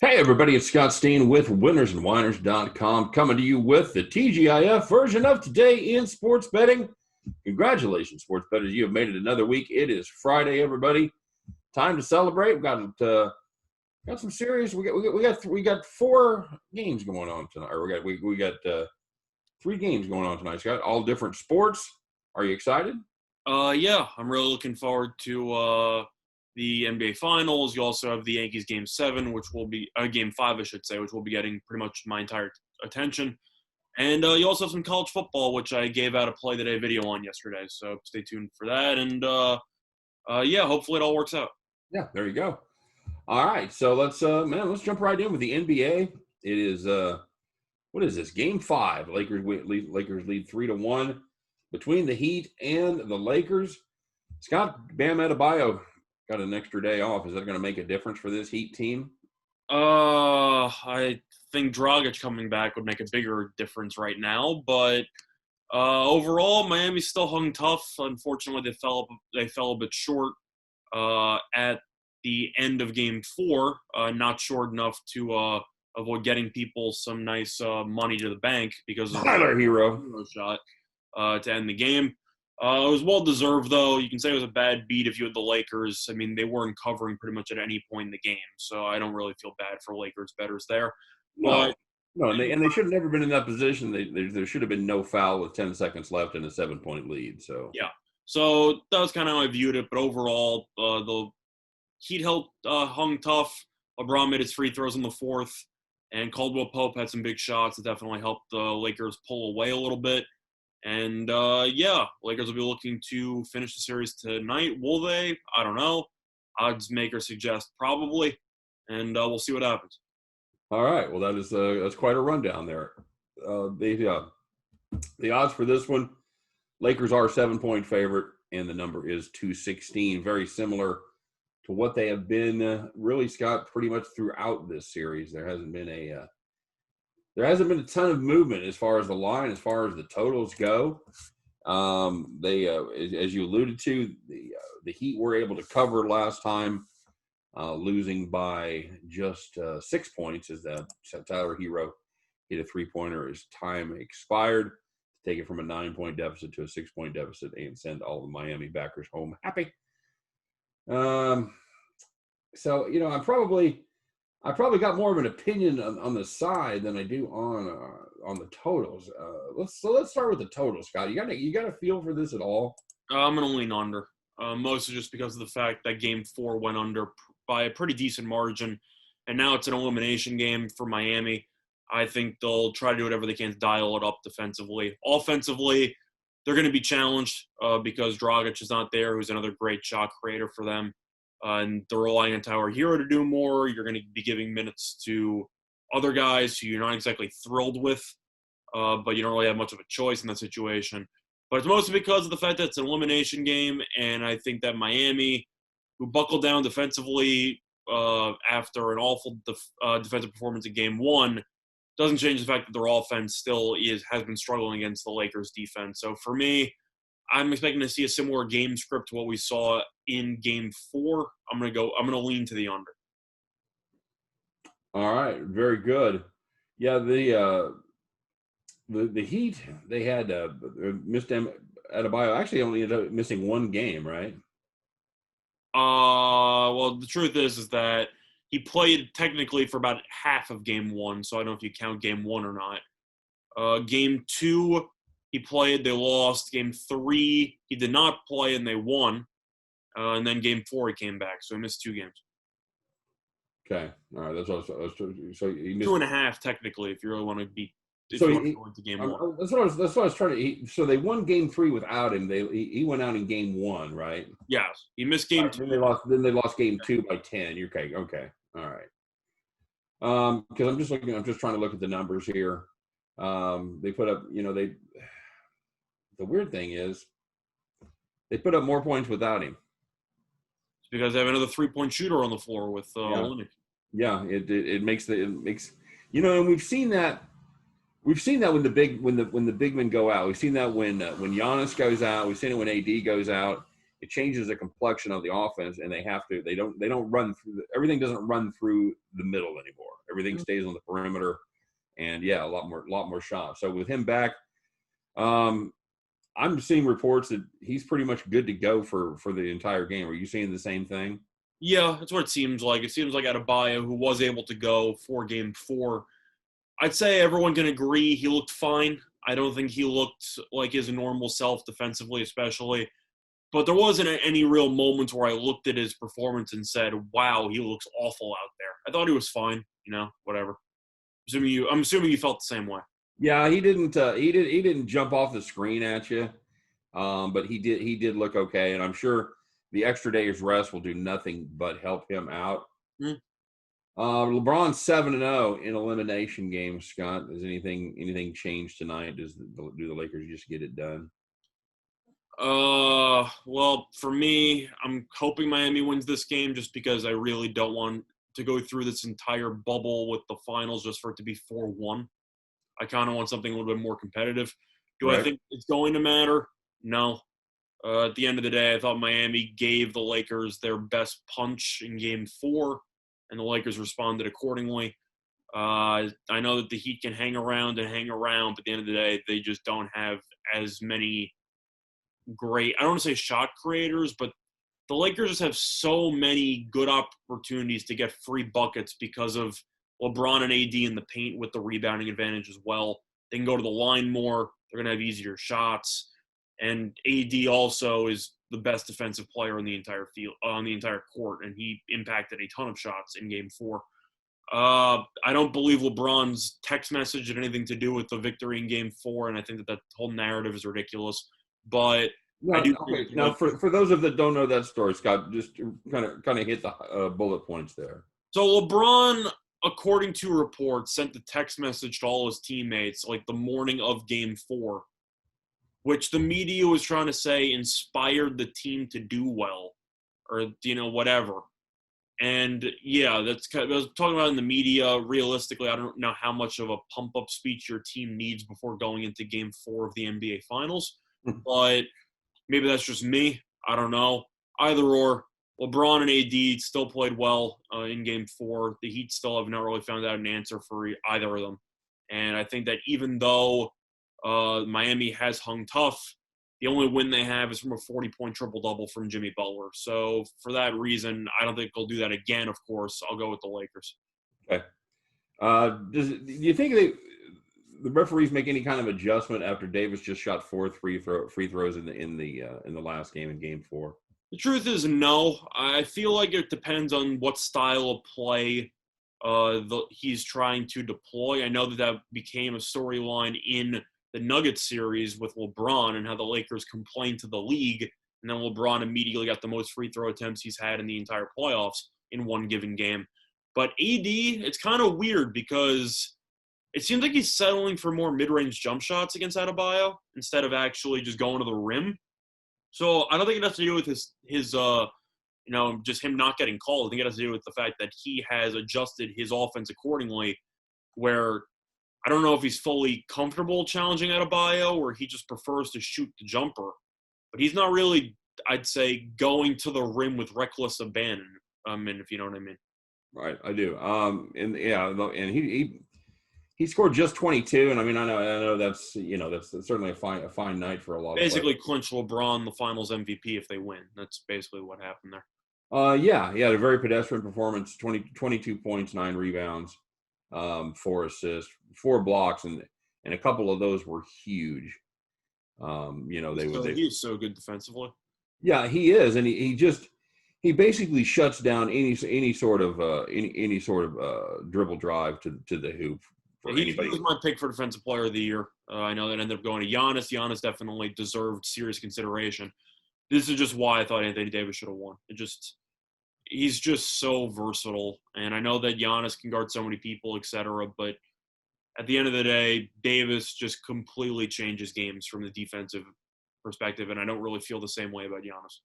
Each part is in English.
Hey everybody, it's Scott Steen with winnersandwhiners.com coming to you with the TGIF version of Today in Sports Betting. Congratulations, sports bettors. You have made it another week. It is Friday, everybody. Time to celebrate. We've got some serious. We got four games going on tonight. Or we got three games going on tonight, Scott. All different sports. Are you excited? Yeah, I'm really looking forward to the NBA Finals. You also have the Yankees Game 7, which will be Game 5, I should say, which will be getting pretty much my entire attention. And you also have some college football, which I gave out a play today video on yesterday. So stay tuned for that. And yeah, hopefully it all works out. Yeah, there you go. All right, so let's jump right in with the NBA. It is what is this? Game 5. Lakers lead 3-1 between the Heat and the Lakers. Scott, Bam Adebayo got an extra day off. Is that going to make a difference for this Heat team? I think Dragic coming back would make a bigger difference right now, but overall, Miami still hung tough. Unfortunately, they fell a bit short at the end of Game 4, not short enough to avoid getting people some nice money to the bank because of Tyler Hero shot to end the game. It was well-deserved, though. You can say it was a bad beat if you had the Lakers. I mean, they weren't covering pretty much at any point in the game, so I don't really feel bad for Lakers bettors there. No, no, and they should have never been in that position. There should have been no foul with 10 seconds left and a 7-point lead. So yeah, so that was kind of how I viewed it. But overall, the Heat hung tough. LeBron made his free throws in the fourth, and Caldwell Pope had some big shots that definitely helped the Lakers pull away a little bit. And yeah, Lakers will be looking to finish the series tonight. Will they? I don't know. Odds makers suggest probably, and we'll see what happens. all right, well that's quite a rundown there. The odds for this one, Lakers are a 7-point favorite, and the number is 216. Very similar to what they have been, really, Scott, pretty much throughout this series. There hasn't been a ton of movement as far as the line, as far as the totals go. As you alluded to, the Heat were able to cover last time, losing by just 6 points as Tyler Hero hit a three-pointer as time expired to take it from a 9-point deficit to a 6-point deficit and send all the Miami backers home happy. So I probably got more of an opinion on the side than I do on the totals. Let's start with the totals, Scott. You got a feel for this at all? I'm gonna lean under, mostly just because of the fact that Game 4 went under by a pretty decent margin, and now it's an elimination game for Miami. I think they'll try to do whatever they can to dial it up defensively. Offensively, they're going to be challenged because Dragic is not there, who's another great shot creator for them. And they're relying on Tyler Hero to do more. You're going to be giving minutes to other guys who you're not exactly thrilled with, but you don't really have much of a choice in that situation. But it's mostly because of the fact that it's an elimination game, and I think that Miami, who buckled down defensively after an awful defensive performance in Game 1, doesn't change the fact that their offense still has been struggling against the Lakers' defense. So for me, I'm expecting to see a similar game script to what we saw in Game 4. I'm gonna lean to the under. All right, very good. Yeah, the Heat, they had missed Adebayo. Actually, only ended up missing one game, right? Well, the truth is that he played technically for about half of Game 1, so I don't know if you count Game 1 or not. Game 2, he played, they lost. Game 3, he did not play, and they won. And then Game 4, he came back, so he missed 2 games. Okay, all right. That's what I was so he missed 2.5 technically, if you really want to be. So go into Game 1. That's what I was trying to. So they won Game 3 without him. He went out in Game 1, right? Yes, he missed Game 2. Then they lost Game 2 by 10. You're okay. Okay, all right. Because I'm just trying to look at the numbers here. They put up. The weird thing is they put up more points without him. It's because they have another 3-point shooter on the floor with Olynyk. Yeah, it makes. And we've seen that. We've seen that when the big men go out. We've seen that when Giannis goes out. We've seen it when AD goes out. it changes the complexion of the offense, and they don't run through everything doesn't run through the middle anymore. Everything stays on the perimeter, and yeah, a lot more shots. So with him back, I'm seeing reports that he's pretty much good to go for the entire game. Are you seeing the same thing? Yeah, that's what it seems like. It seems like Adebayo, who was able to go for Game 4, I'd say everyone can agree he looked fine. I don't think he looked like his normal self defensively, especially. But there wasn't any real moments where I looked at his performance and said, wow, he looks awful out there. I thought he was fine, whatever. I'm assuming you felt the same way. Yeah, he didn't jump off the screen at you, but he did look okay, and I'm sure the extra day's rest will do nothing but help him out. Mm. LeBron's 7-0 in elimination games. Scott, does anything change tonight? Do the Lakers just get it done? Well, for me, I'm hoping Miami wins this game just because I really don't want to go through this entire bubble with the finals just for it to be 4-1. I kind of want something a little bit more competitive. Do Right. I think it's going to matter? No. At the end of the day, I thought Miami gave the Lakers their best punch in Game 4, and the Lakers responded accordingly. I know that the Heat can hang around, but at the end of the day, they just don't have as many great – I don't want to say shot creators, but the Lakers just have so many good opportunities to get free buckets because of LeBron and AD in the paint with the rebounding advantage as well. They can go to the line more. They're going to have easier shots. And AD also is the best defensive player in the entire field, on the entire court, and he impacted a ton of shots in Game 4. I don't believe LeBron's text message had anything to do with the victory in Game 4, and I think that whole narrative is ridiculous. But No, I do okay. think Now, for those of that don't know that story, Scott, just kind of hit the bullet points there. So LeBron, according to reports, sent the text message to all his teammates like the morning of Game 4, which the media was trying to say inspired the team to do well, or whatever. And yeah, that's kind of, I was talking about in the media. Realistically, I don't know how much of a pump-up speech your team needs before going into Game 4 of the NBA Finals, but maybe that's just me. I don't know. Either or, LeBron and AD still played well in Game 4. The Heat still have not really found out an answer for either of them. And I think that even though Miami has hung tough, the only win they have is from a 40-point triple-double from Jimmy Butler. So for that reason, I don't think they'll do that again, of course. I'll go with the Lakers. Okay. Do you think the referees make any kind of adjustment after Davis just shot 4 free throws in the last game in Game 4? The truth is no. I feel like it depends on what style of play he's trying to deploy. I know that became a storyline in the Nuggets series with LeBron and how the Lakers complained to the league, and then LeBron immediately got the most free throw attempts he's had in the entire playoffs in one given game. But AD, it's kind of weird because it seems like he's settling for more mid-range jump shots against Adebayo instead of actually just going to the rim. So I don't think it has to do with his just him not getting called. I think it has to do with the fact that he has adjusted his offense accordingly, where I don't know if he's fully comfortable challenging Adebayo or he just prefers to shoot the jumper. But he's not really, I'd say, going to the rim with reckless abandon, if you know what I mean. Right, I do. And he scored just 22, and I mean I know that's certainly a fine night for a lot of basically clinched LeBron the Finals MVP if they win. That's basically what happened there. Yeah, he had a very pedestrian performance. 22 points, 9 rebounds, 4 assists, 4 blocks, and a couple of those were huge. He's so good defensively. Yeah, he is, and he basically shuts down any sort of dribble drive to the hoop for anybody. He was my pick for Defensive Player of the Year. I know that ended up going to Giannis. Giannis definitely deserved serious consideration. This is just why I thought Anthony Davis should have won. He's just so versatile, and I know that Giannis can guard so many people, etc. But at the end of the day, Davis just completely changes games from the defensive perspective, and I don't really feel the same way about Giannis.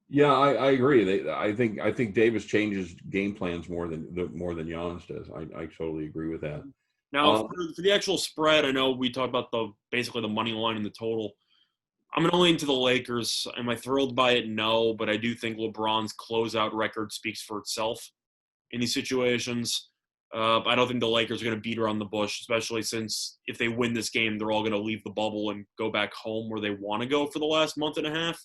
Yeah, I agree. I think Davis changes game plans more than Giannis does. I totally agree with that. Now, for the actual spread, I know we talked about basically the money line and the total. I'm going to lean to the Lakers. Am I thrilled by it? No, but I do think LeBron's closeout record speaks for itself in these situations. I don't think the Lakers are going to beat around the bush, especially since if they win this game, they're all going to leave the bubble and go back home where they want to go for the last month and a half.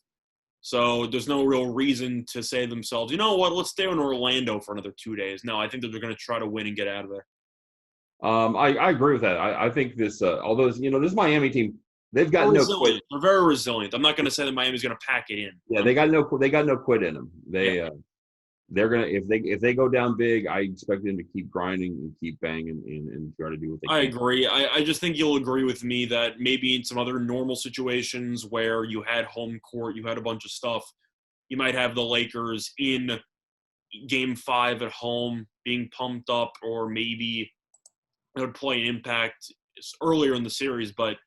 So there's no real reason to say to themselves, you know what, let's stay in Orlando for another 2 days. No, I think that they're going to try to win and get out of there. I agree with that. I think this, although, this Miami team, they've got They're no resilient. quit. They're very resilient. I'm not going to say that Miami's going to pack it in. Yeah, they got no quit in them. They're gonna if they go down big, I expect them to keep grinding and keep banging and try to do what they can. I agree. I just think you'll agree with me that maybe in some other normal situations where you had home court, you had a bunch of stuff, you might have the Lakers in Game 5 at home being pumped up, or maybe it would play an impact earlier in the series. But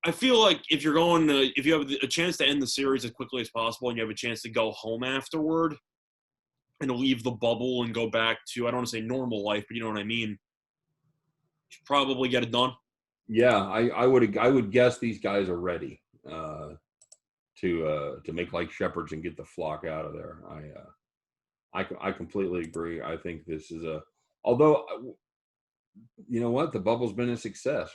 I feel like if you have a chance to end the series as quickly as possible and you have a chance to go home afterward and leave the bubble and go back to, I don't want to say normal life, but you know what I mean, you should probably get it done. Yeah, I would guess these guys are ready to make like shepherds and get the flock out of there. I completely agree. I think this is although you know what, the bubble's been a success.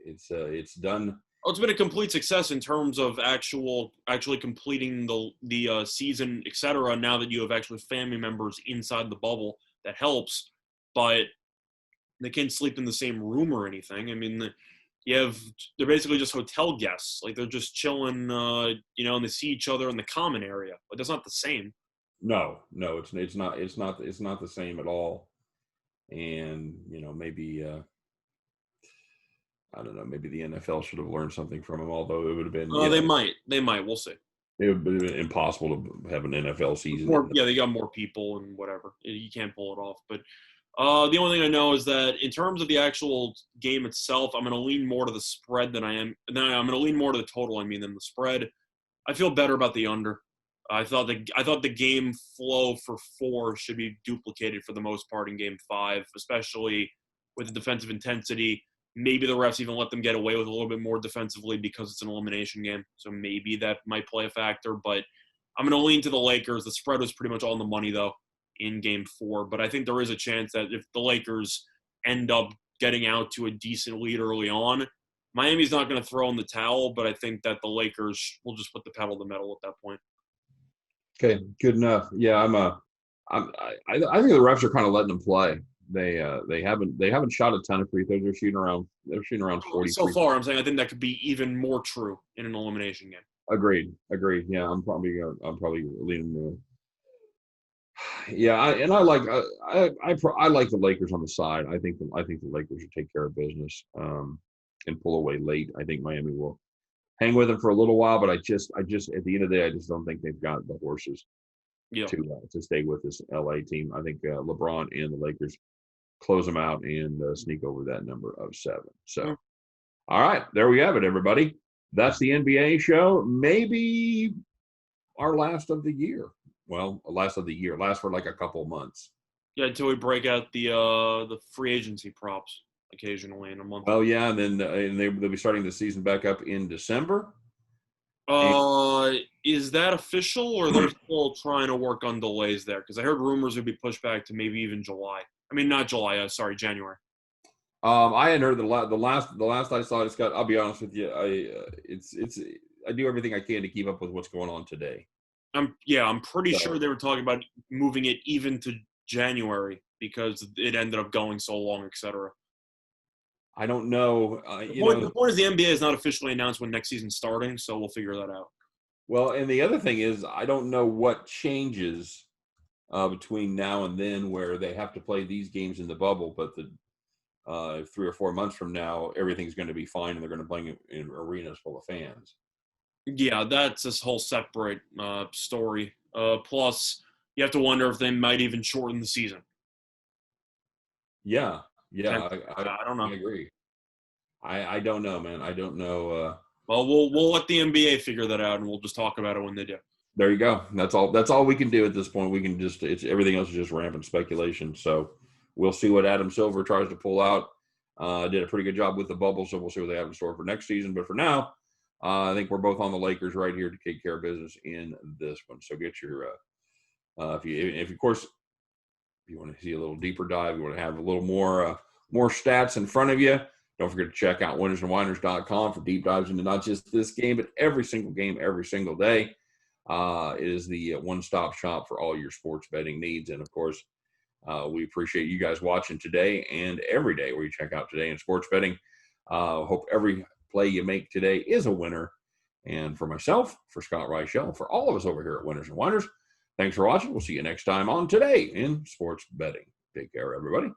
It's done. Oh, it's been a complete success in terms of actually completing the season, etc. Now that you have actually family members inside the bubble, that helps. But they can't sleep in the same room or anything. I mean, they're basically just hotel guests. Like they're just chilling, and they see each other in the common area. But that's not the same. No, it's not the same at all. And maybe. I don't know. Maybe the NFL should have learned something from him. Although it would have been. They might. We'll see. It would have been impossible to have an NFL season. They got more people and whatever. You can't pull it off. But the only thing I know is that in terms of the actual game itself, I'm going to lean more to the spread than I am. I'm going to lean more to the total. Than the spread. I feel better about the under. I thought the game flow for 4 should be duplicated for the most part in Game 5, especially with the defensive intensity. Maybe the refs even let them get away with a little bit more defensively because it's an elimination game. So maybe that might play a factor. But I'm going to lean to the Lakers. The spread was pretty much on the money, though, in Game 4. But I think there is a chance that if the Lakers end up getting out to a decent lead early on, Miami's not going to throw in the towel. But I think that the Lakers will just put the pedal to the metal at that point. Okay, good enough. Yeah, I think the refs are kind of letting them play. They haven't shot a ton of free throws. They're shooting around 40. So far, I'm saying I think that could be even more true in an elimination game. Agreed. Yeah, I'm probably leaning there. Yeah, I like the Lakers on the side. I think the Lakers will take care of business and pull away late. I think Miami will hang with them for a little while, but I just at the end of the day, I just don't think they've got the horses to stay with this LA team. I think LeBron and the Lakers close them out and sneak over that number of 7. So, All right, there we have it, everybody. That's the NBA show. Maybe our last of the year. Well, last for like a couple months. Yeah, until we break out the free agency props occasionally in a month. Well, yeah, and then they'll be starting the season back up in December. Is that official, or they're still trying to work on delays there? Because I heard rumors would be pushed back to maybe even July. I mean, not July. Sorry, January. I hadn't heard the last I saw it, Scott. I'll be honest with you. I do everything I can to keep up with what's going on today. I'm pretty sure they were talking about moving it even to January because it ended up going so long, etc. I don't know. The point is the NBA is not officially announced when next season's starting, so we'll figure that out. Well, and the other thing is I don't know what changes between now and then where they have to play these games in the bubble, but the 3 or 4 months from now, everything's going to be fine and they're going to play in arenas full of fans. Yeah, that's this whole separate story. Plus, you have to wonder if they might even shorten the season. Yeah, I don't know. I agree. I don't know, man. I don't know. Well, we'll let the NBA figure that out, and we'll just talk about it when they do. There you go. That's all we can do at this point. We can just everything else is just rampant speculation. So we'll see what Adam Silver tries to pull out. Did a pretty good job with the bubble, so we'll see what they have in store for next season. But for now, I think we're both on the Lakers right here to take care of business in this one. So get your, if of course, if you want to see a little deeper dive, you want to have a little more stats in front of you, don't forget to check out winnersandwhiners.com for deep dives into not just this game, but every single game, every single day. It is the one-stop shop for all your sports betting needs. And, of course, we appreciate you guys watching today and every day where you check out Today in Sports Betting. Hope every play you make today is a winner. And for myself, for Scott Reichel, for all of us over here at Winners and Whiners, thanks for watching. We'll see you next time on Today in Sports Betting. Take care, everybody.